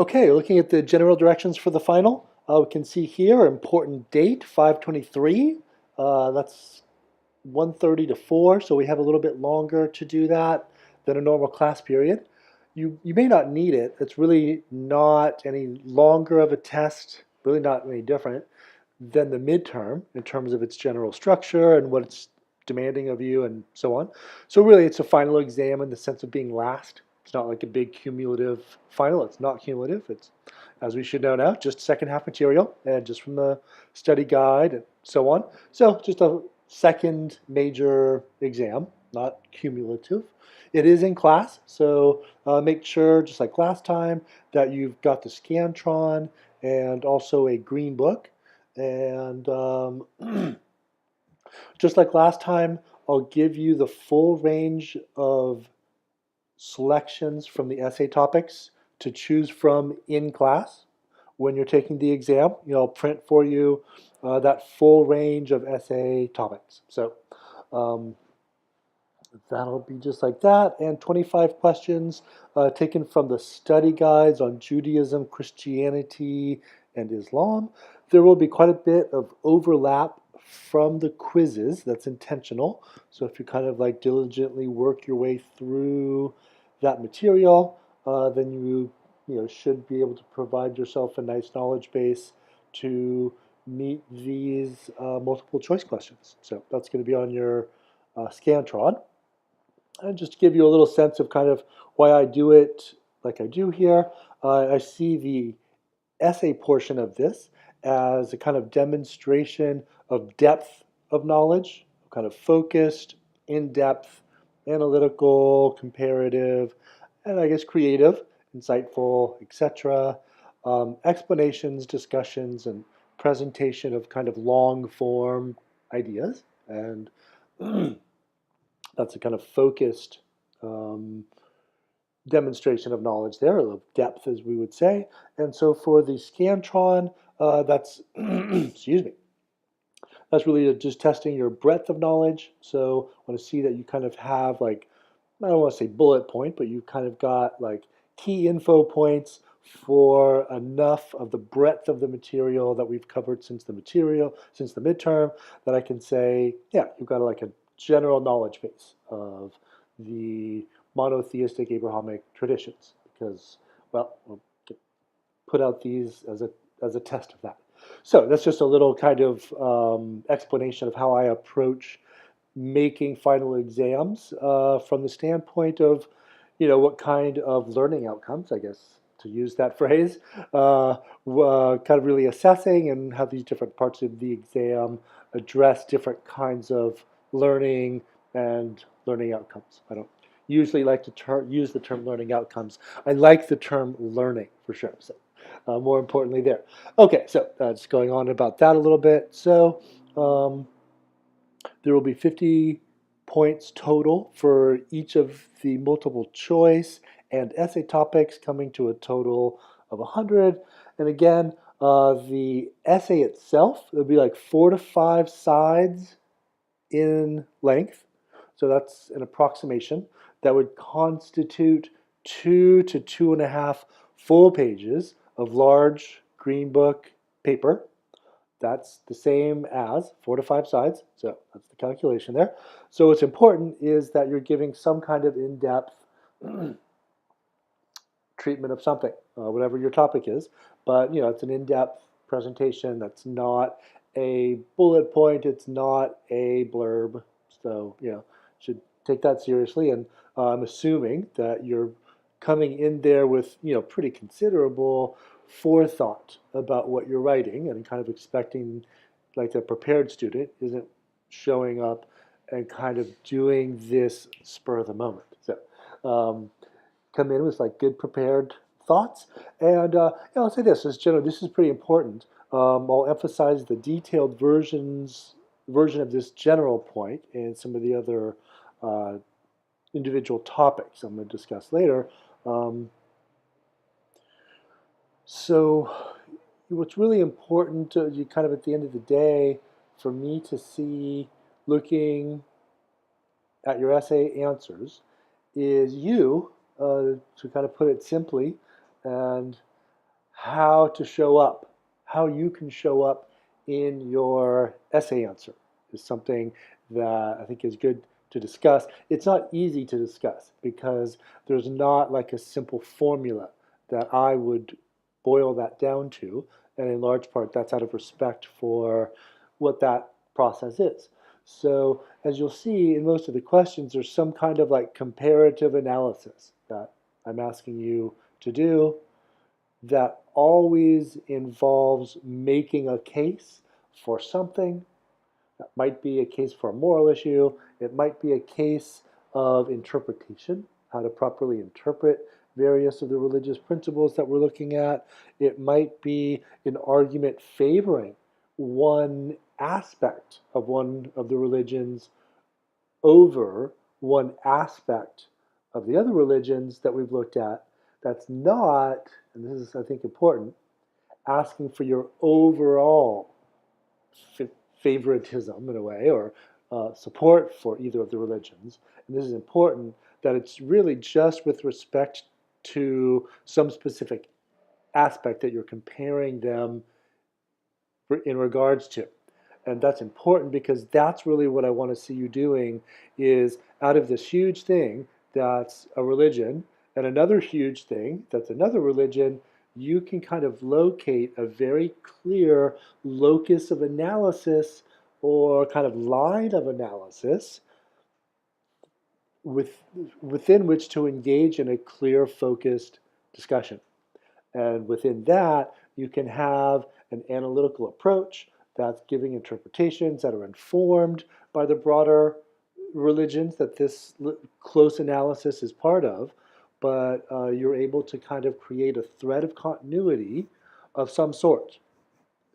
Okay, looking at the general directions for the final, we can see here important date 5/23. That's 1:30 to 4, so we have a little bit longer to do that than a normal class period. You may not need it. It's really not any longer of a test, really not any different than the midterm in terms of its general structure and what it's demanding of you and so on. So really it's a final exam in the sense of being last. It's not like a big cumulative final. It's not cumulative. It's, as we should know now, just second half material and just from the study guide and so on. So just a second major exam, not cumulative. It is in class, so make sure, just like last time, that you've got the Scantron and also a green book. And just like last time, I'll give you the full range of selections from the essay topics to choose from in class when you're taking the exam. I'll print for you that full range of essay topics. So um, that'll be just like that. And 25 questions taken from the study guides on Judaism, Christianity, and Islam. There will be quite a bit of overlap from the quizzes. That's intentional. So if you kind of like diligently work your way through that material, then you should be able to provide yourself a nice knowledge base to meet these multiple choice questions. So that's going to be on your Scantron. And just to give you a little sense of kind of why I do it like I do here, I see the essay portion of this as a kind of demonstration of depth of knowledge, kind of focused, in-depth, analytical, comparative, and I guess creative, insightful, etc. Explanations, discussions, and presentation of kind of long form ideas. And that's a kind of focused um, demonstration of knowledge there, of depth, as we would say. And so for the Scantron, that's, excuse me, that's really just testing your breadth of knowledge. So I want to see that you kind of have like, I don't want to say bullet point, but you kind of got like key info points for enough of the breadth of the material that we've covered since the midterm, that I can say, yeah, you've got like a general knowledge base of the monotheistic Abrahamic traditions, because, well, we'll put out these as a test of that. So that's just a little kind of explanation of how I approach making final exams from the standpoint of, what kind of learning outcomes, I guess, to use that phrase, kind of really assessing and how these different parts of the exam address different kinds of learning and learning outcomes. I don't usually like to use the term learning outcomes. I like the term learning for sure. So more importantly there. Okay, so just going on about that a little bit. So there will be 50 points total for each of the multiple choice and essay topics, coming to a total of 100. And again, the essay itself, it'll be like 4 to 5 sides in length. So that's an approximation. That would constitute 2 to 2.5 full pages of large green book paper. That's the same as 4 to 5 sides. So that's the calculation there. So what's important is that you're giving some kind of in-depth treatment of something, whatever your topic is. But it's an in-depth presentation. That's not a bullet point. It's not a blurb. So should take that seriously. And I'm assuming that you're coming in there with pretty considerable forethought about what you're writing, and kind of expecting, like, the prepared student isn't showing up and kind of doing this spur of the moment. So come in with like good prepared thoughts. And I'll say this, this is pretty important. I'll emphasize the detailed version of this general point and some of the other uh, individual topics I'm going to discuss later. So what's really important, you kind of at the end of the day, for me to see, looking at your essay answers, is you, to kind of put it simply, and how to show up, how you can show up in your essay answer is something that I think is good to discuss. It's not easy to discuss because there's not like a simple formula that I would boil that down to. And in large part, that's out of respect for what that process is. So, as you'll see in most of the questions, there's some kind of like comparative analysis that I'm asking you to do that always involves making a case for something. That might be a case for a moral issue. It might be a case of interpretation, how to properly interpret various of the religious principles that we're looking at. It might be an argument favoring one aspect of one of the religions over one aspect of the other religions that we've looked at that's not, and this is, I think, important, asking for your overall favoritism in a way or support for either of the religions. And this is important that it's really just with respect to some specific aspect that you're comparing them in regards to. And that's important because that's really what I want to see you doing is out of this huge thing that's a religion and another huge thing that's another religion, you can kind of locate a very clear locus of analysis or kind of line of analysis within which to engage in a clear, focused discussion. And within that, you can have an analytical approach that's giving interpretations that are informed by the broader religions that this close analysis is part of, but you're able to kind of create a thread of continuity of some sort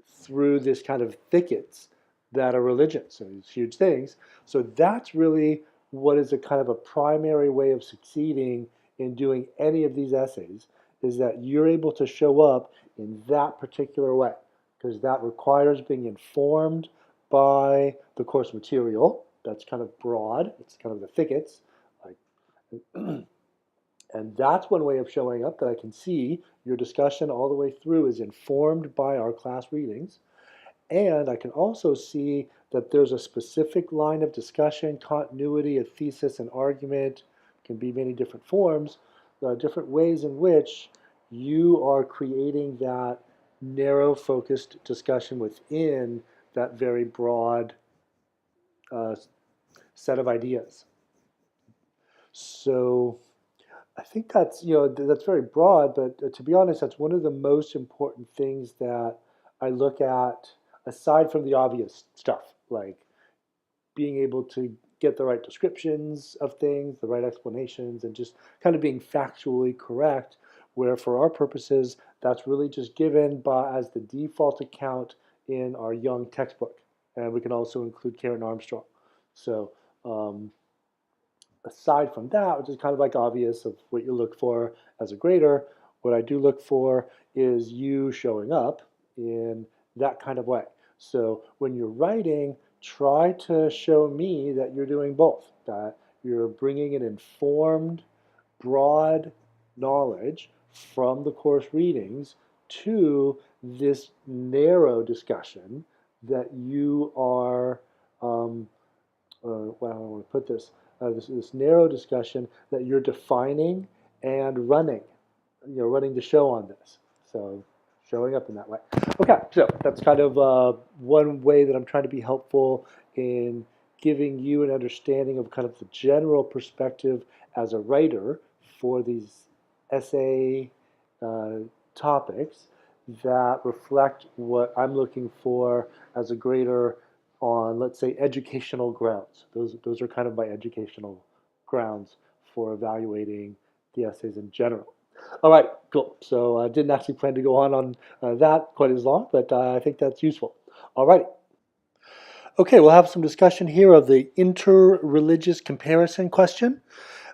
through this kind of thickets that are religions, so these huge things. So that's really what is a kind of a primary way of succeeding in doing any of these essays, is that you're able to show up in that particular way, because that requires being informed by the course material. That's kind of broad. It's kind of the thickets. Like, and that's one way of showing up that I can see your discussion all the way through is informed by our class readings. And I can also see that there's a specific line of discussion, continuity, a thesis, an argument, can be many different forms, different ways in which you are creating that narrow focused discussion within that very broad set of ideas. So I think that's, that's very broad, but to be honest, that's one of the most important things that I look at aside from the obvious stuff, like being able to get the right descriptions of things, the right explanations, and just kind of being factually correct, where for our purposes, that's really just given as the default account in our Young textbook. And we can also include Karen Armstrong. So aside from that, which is kind of like obvious of what you look for as a grader, what I do look for is you showing up in that kind of way. So when you're writing, try to show me that you're doing both, that you're bringing an informed, broad knowledge from the course readings to this narrow discussion that you are, well, I want to put this, this narrow discussion that you're defining and running, running the show on this. So showing up in that way. Okay, so that's kind of one way that I'm trying to be helpful in giving you an understanding of kind of the general perspective as a writer for these essay topics that reflect what I'm looking for as a grader on, let's say, educational grounds. Those are kind of my educational grounds for evaluating the essays in general. All right, cool. So I didn't actually plan to go on that quite as long, but I think that's useful. All righty. Okay, we'll have some discussion here of the inter-religious comparison question.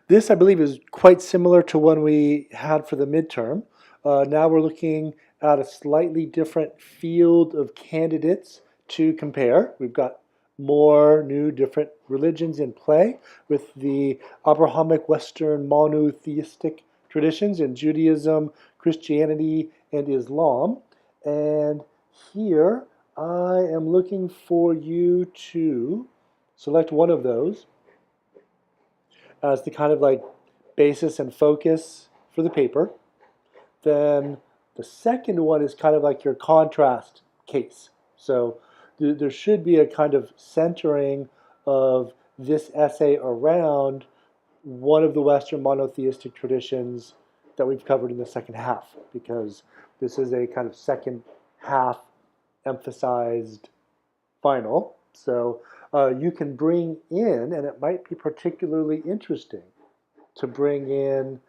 This, I believe, is quite similar to one we had for the midterm. Now we're looking at a slightly different field of candidates to compare. We've got more new different religions in play with the Abrahamic Western monotheistic traditions in Judaism, Christianity, and Islam. And here I am looking for you to select one of those as the kind of like basis and focus for the paper. Then the second one is kind of like your contrast case. So there should be a kind of centering of this essay around one of the Western monotheistic traditions that we've covered in the second half, because this is a kind of second half emphasized final. So you can bring in, and it might be particularly interesting to bring in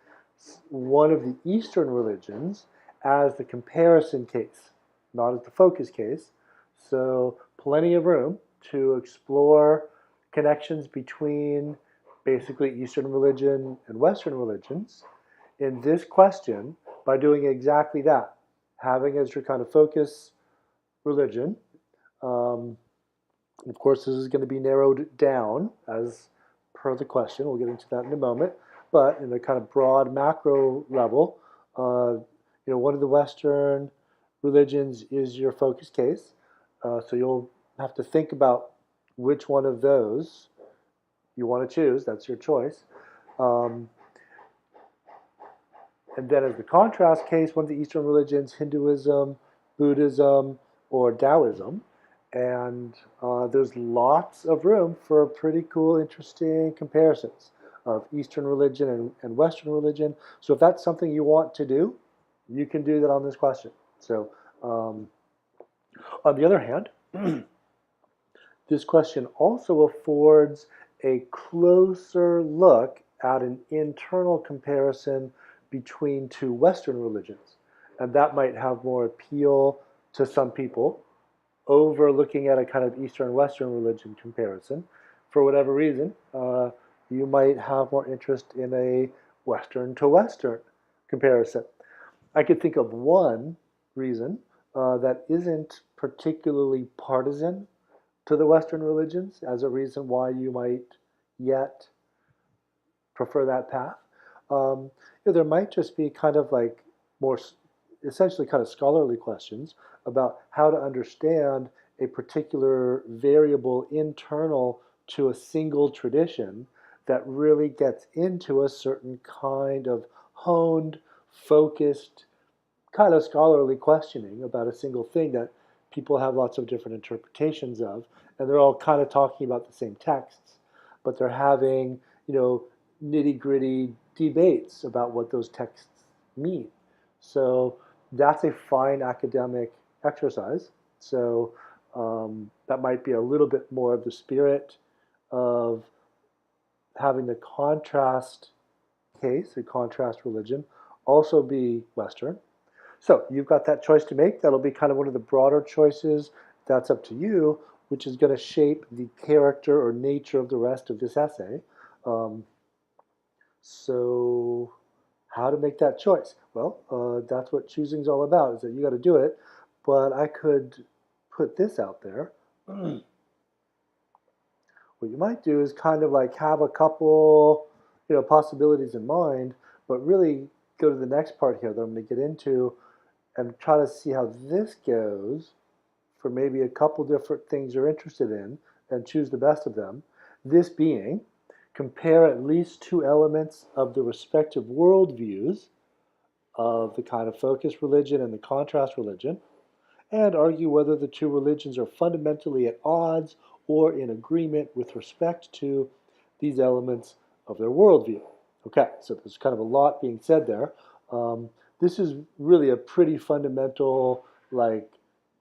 one of the Eastern religions as the comparison case, not as the focus case. So plenty of room to explore connections between basically Eastern religion and Western religions in this question by doing exactly that, having as your kind of focus religion. Of course, this is going to be narrowed down as per the question. We'll get into that in a moment. But in a kind of broad macro level, one of the Western religions is your focus case. So you'll have to think about which one of those you want to choose. That's your choice. And then as the contrast case, one of the Eastern religions, Hinduism, Buddhism, or Taoism. And there's lots of room for pretty cool, interesting comparisons of Eastern religion and Western religion. So if that's something you want to do, you can do that on this question. So on the other hand, this question also affords a closer look at an internal comparison between two Western religions. And that might have more appeal to some people over looking at a kind of Eastern-Western religion comparison. For whatever reason, you might have more interest in a Western to Western comparison. I could think of one reason that isn't particularly partisan to the Western religions as a reason why you might yet prefer that path. There might just be kind of like more essentially kind of scholarly questions about how to understand a particular variable internal to a single tradition that really gets into a certain kind of honed, focused, kind of scholarly questioning about a single thing that people have lots of different interpretations of, and they're all kind of talking about the same texts, but they're having, nitty-gritty debates about what those texts mean. So that's a fine academic exercise. So that might be a little bit more of the spirit of having the contrast case, a contrast religion, also be Western. So you've got that choice to make. That'll be kind of one of the broader choices. That's up to you, which is going to shape the character or nature of the rest of this essay. So how to make that choice? Well, that's what choosing's all about, is that you got to do it. But I could put this out there. What you might do is kind of like have a couple, possibilities in mind, but really go to the next part here that I'm going to get into and try to see how this goes for maybe a couple different things you're interested in and choose the best of them. This being, compare at least two elements of the respective worldviews of the kind of focus religion and the contrast religion, and argue whether the two religions are fundamentally at odds or in agreement with respect to these elements of their worldview. Okay, so there's kind of a lot being said there. This is really a pretty fundamental, like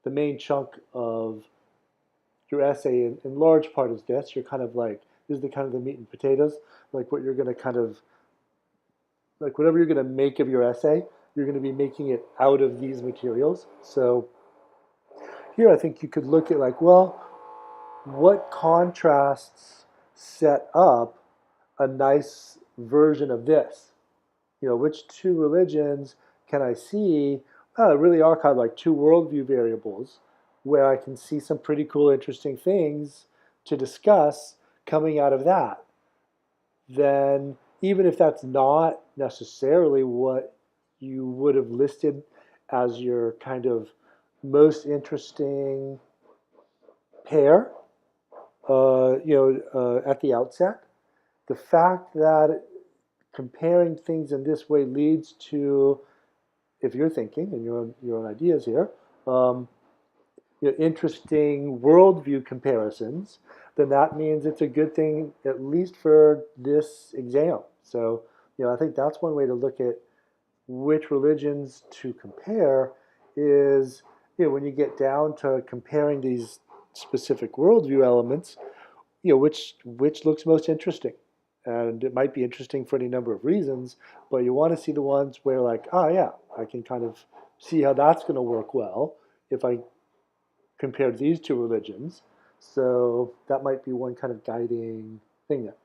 the main chunk of your essay in large part is this. You're kind of like, this is the kind of the meat and potatoes, like what you're going to kind of, like whatever you're going to make of your essay, you're going to be making it out of these materials. So here I think you could look at like, well, what contrasts set up a nice version of this? Which two religions can I see really are kind of like two worldview variables where I can see some pretty cool, interesting things to discuss coming out of that. Then, even if that's not necessarily what you would have listed as your kind of most interesting pair, at the outset. The fact that comparing things in this way leads to, if you're thinking and your own ideas here, um, interesting worldview comparisons, then that means it's a good thing, at least for this exam. So, I think that's one way to look at which religions to compare is, when you get down to comparing these specific worldview elements, which looks most interesting. And it might be interesting for any number of reasons, but you want to see the ones where, like, oh yeah, I can kind of see how that's going to work well if I compare these two religions. So that might be one kind of guiding thing there.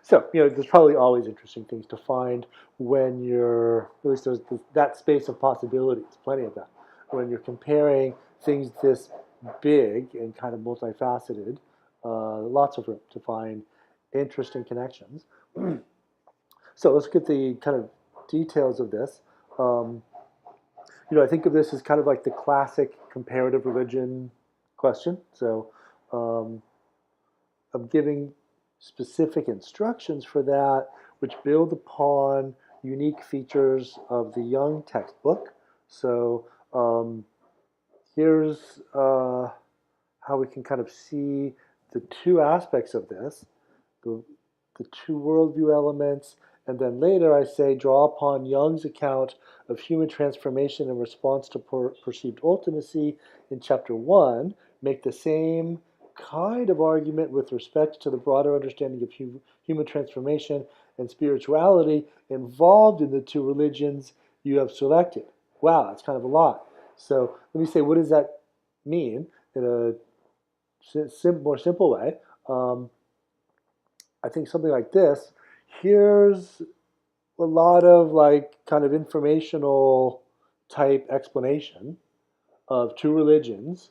So, there's probably always interesting things to find when you're, at least there's that space of possibilities, plenty of that. When you're comparing things this big and kind of multifaceted, lots of room to find interesting connections. So let's get the kind of details of this. Um, I think of this as kind of like the classic comparative religion question. So um, I'm giving specific instructions for that, which build upon unique features of the Young textbook. So here's how we can kind of see the two aspects of this, the, the two worldview elements, and then later I say draw upon Young's account of human transformation in response to perceived ultimacy in chapter 1, make the same kind of argument with respect to the broader understanding of human transformation and spirituality involved in the two religions you have selected. Wow, that's kind of a lot. So let me say, what does that mean in a more simple way? I think something like this. Here's a lot of like kind of informational type explanation of two religions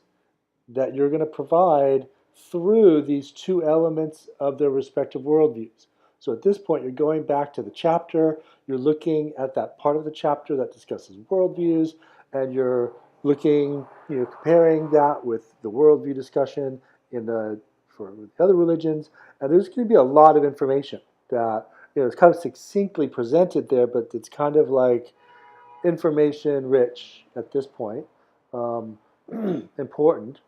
that you're going to provide through these two elements of their respective worldviews. So at this point, you're going back to the chapter, you're looking at that part of the chapter that discusses worldviews, and you're looking, comparing that with the worldview discussion for the other religions, and there's going to be a lot of information that it's kind of succinctly presented there, but it's kind of like information rich at this point. Important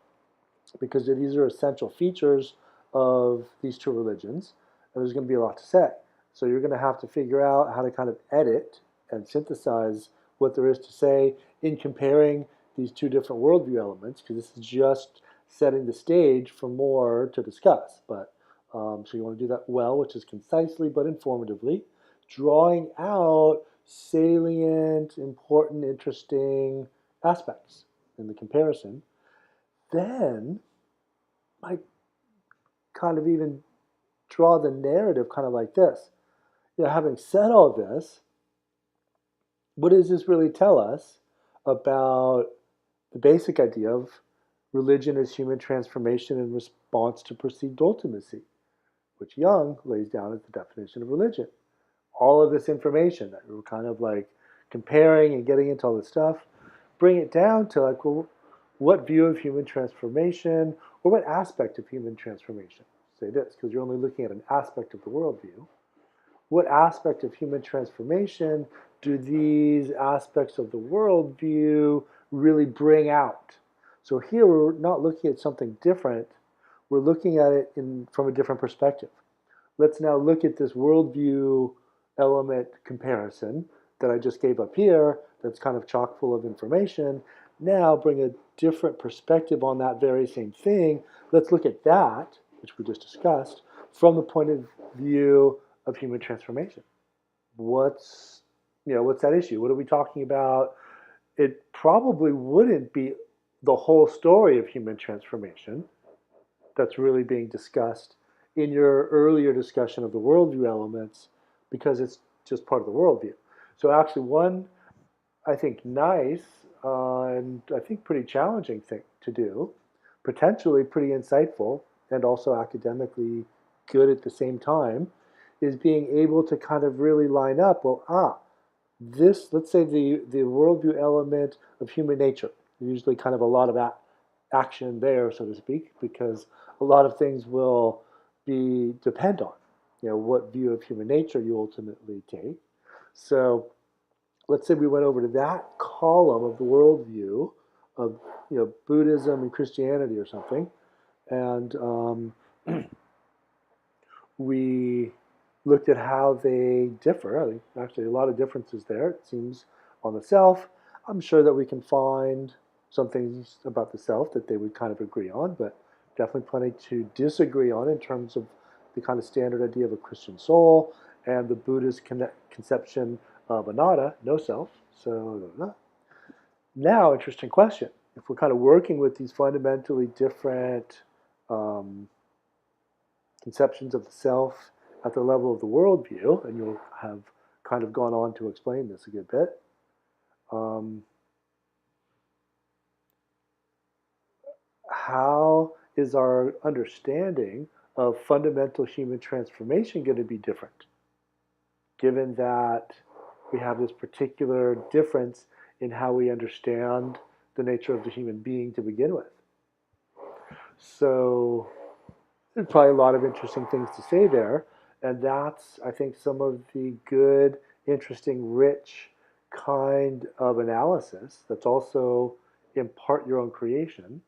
because these are essential features of these two religions, and there's going to be a lot to say. So you're going to have to figure out how to kind of edit and synthesize what there is to say in comparing these two different worldview elements, because this is just setting the stage for more to discuss. But so you want to do that well, which is concisely but informatively, drawing out salient, important, interesting aspects in the comparison. Then I kind of even draw the narrative kind of like this. Having said all this, what does this really tell us about the basic idea of religion as human transformation in response to perceived ultimacy, which Young lays down as the definition of religion? All of this information that we're kind of like comparing and getting into all this stuff, bring it down to like, well, what view of human transformation or what aspect of human transformation? Say this, because you're only looking at an aspect of the worldview. What aspect of human transformation do these aspects of the worldview really bring out? So here we're not looking at something different, we're looking at it from a different perspective. Let's now look at this worldview element comparison that I just gave up here, that's kind of chock full of information. Now bring a different perspective on that very same thing. Let's look at that, which we just discussed, from the point of view of human transformation. What's that issue? What are we talking about? It probably wouldn't be the whole story of human transformation that's really being discussed in your earlier discussion of the worldview elements, because it's just part of the worldview. So actually one, I think, nice and I think pretty challenging thing to do, potentially pretty insightful and also academically good at the same time, is being able to kind of really line up, well, this, let's say the worldview element of human nature, usually kind of a lot of action there, so to speak, because a lot of things will depend on, what view of human nature you ultimately take. So let's say we went over to that column of the worldview of Buddhism and Christianity or something, and we looked at how they differ. I think actually a lot of differences there, it seems, on the self. I'm sure that we can find some things about the self that they would kind of agree on, but definitely plenty to disagree on in terms of the kind of standard idea of a Christian soul and the Buddhist conception of anatta, no self. So now, interesting question. If we're kind of working with these fundamentally different um, conceptions of the self at the level of the worldview, and you'll have kind of gone on to explain this a good bit. How is our understanding of fundamental human transformation going to be different, given that we have this particular difference in how we understand the nature of the human being to begin with? So there's probably a lot of interesting things to say there. And that's, I think, some of the good, interesting, rich kind of analysis that's also in part your own creation,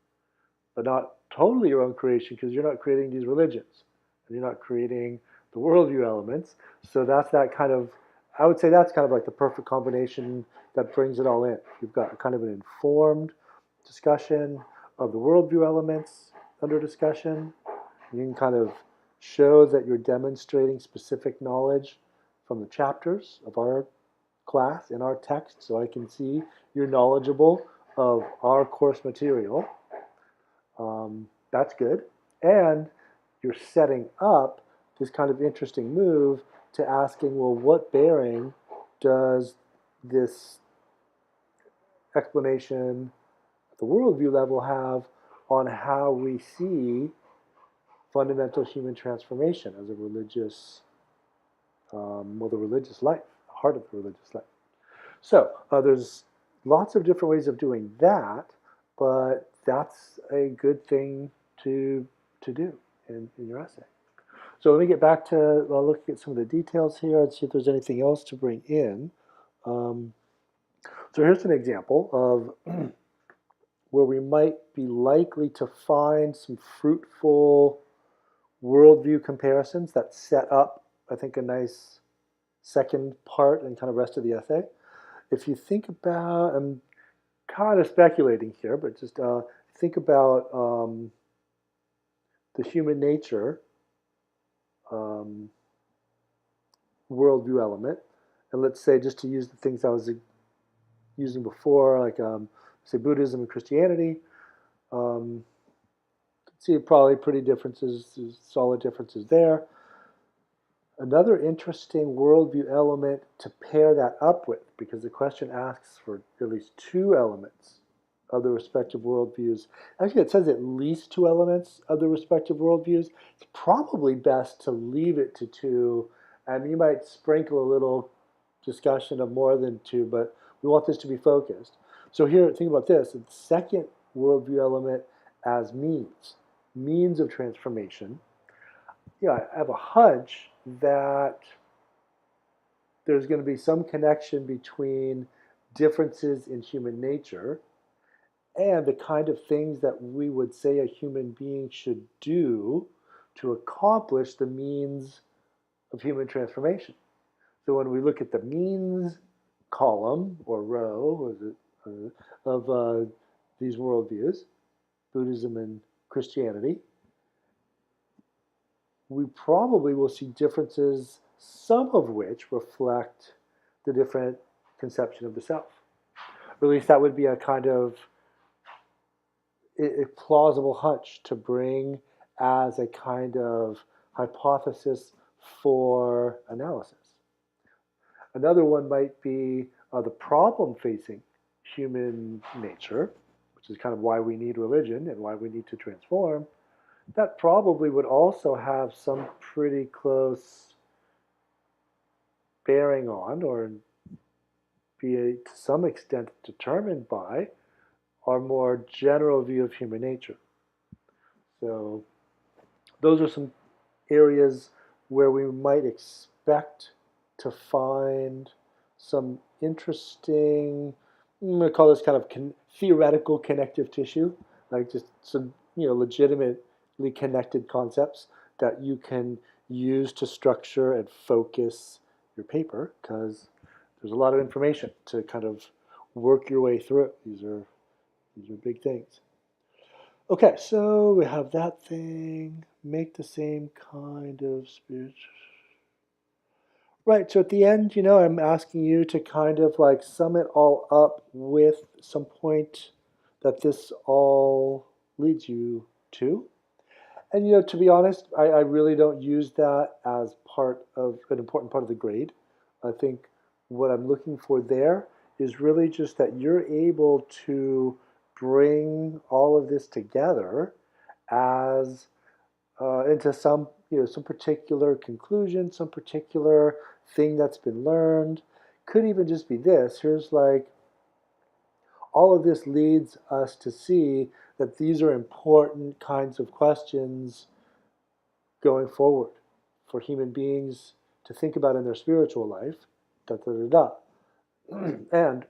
but not totally your own creation because you're not creating these religions and you're not creating the worldview elements. So that's that kind of, I would say that's kind of like the perfect combination that brings it all in. You've got kind of an informed discussion of the worldview elements under discussion. You can kind of show that you're demonstrating specific knowledge from the chapters of our class in our text, so I can see you're knowledgeable of our course material. That's good. And you're setting up this kind of interesting move to asking, well, what bearing does this explanation at the worldview level have on how we see fundamental human transformation as a religious, the religious life, the heart of the religious life. So there's lots of different ways of doing that, but that's a good thing to do in your essay. So let me get back to looking at some of the details here and see if there's anything else to bring in. So here's an example of where we might be likely to find some fruitful worldview comparisons that set up, I think, a nice second part and kind of rest of the essay. If you think about, I'm kind of speculating here, but just think about the human nature worldview element, and let's say, just to use the things I was using before, like say Buddhism and Christianity, see probably pretty differences, solid differences there. Another interesting worldview element to pair that up with, because the question asks for at least two elements of the respective worldviews. Actually, it says at least two elements of the respective worldviews. It's probably best to leave it to two, and you might sprinkle a little discussion of more than two, but we want this to be focused. So here, think about this. The second worldview element as means of transformation. I have a hunch that there's going to be some connection between differences in human nature and the kind of things that we would say a human being should do to accomplish the means of human transformation. So when we look at the means column or row of these worldviews, Buddhism and Christianity, we probably will see differences, some of which reflect the different conception of the self. Or at least that would be a kind of a plausible hunch to bring as a kind of hypothesis for analysis. Another one might be the problem facing human nature, which is kind of why we need religion and why we need to transform. That probably would also have some pretty close bearing on or be to some extent determined by our more general view of human nature. So those are some areas where we might expect to find some interesting, I'm going to call this kind of theoretical connective tissue, like just some legitimately connected concepts that you can use to structure and focus your paper, because there's a lot of information to kind of work your way through. These are big things. Okay, so we have that thing. Make the same kind of speech. Right, so at the end, I'm asking you to kind of like sum it all up with some point that this all leads you to. And to be honest, I really don't use that as part of an important part of the grade. I think what I'm looking for there is really just that you're able to bring all of this together as into some particular conclusion, some particular thing that's been learned. Could even just be this. Here's like all of this leads us to see that these are important kinds of questions going forward for human beings to think about in their spiritual life. Da da da da. And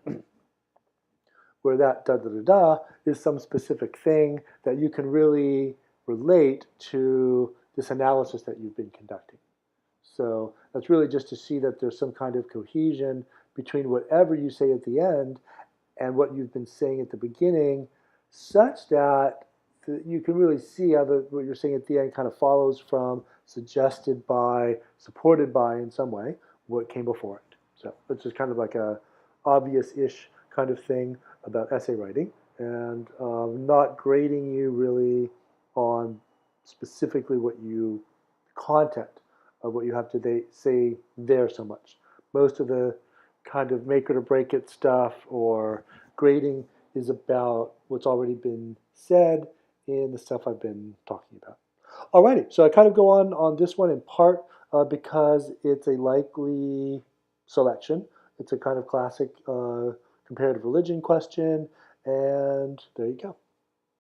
where that da da da da is some specific thing that you can really relate to this analysis that you've been conducting. So that's really just to see that there's some kind of cohesion between whatever you say at the end and what you've been saying at the beginning, such that you can really see how what you're saying at the end kind of follows from, suggested by, supported by in some way what came before it. So it's just kind of like a obvious-ish kind of thing about essay writing, and not grading you really on specifically content of what you have to say there so much. Most of the kind of make it or break it stuff or grading is about what's already been said in the stuff I've been talking about. Alrighty, so I kind of go on this one in part because it's a likely selection. It's a kind of classic comparative religion question, and there you go.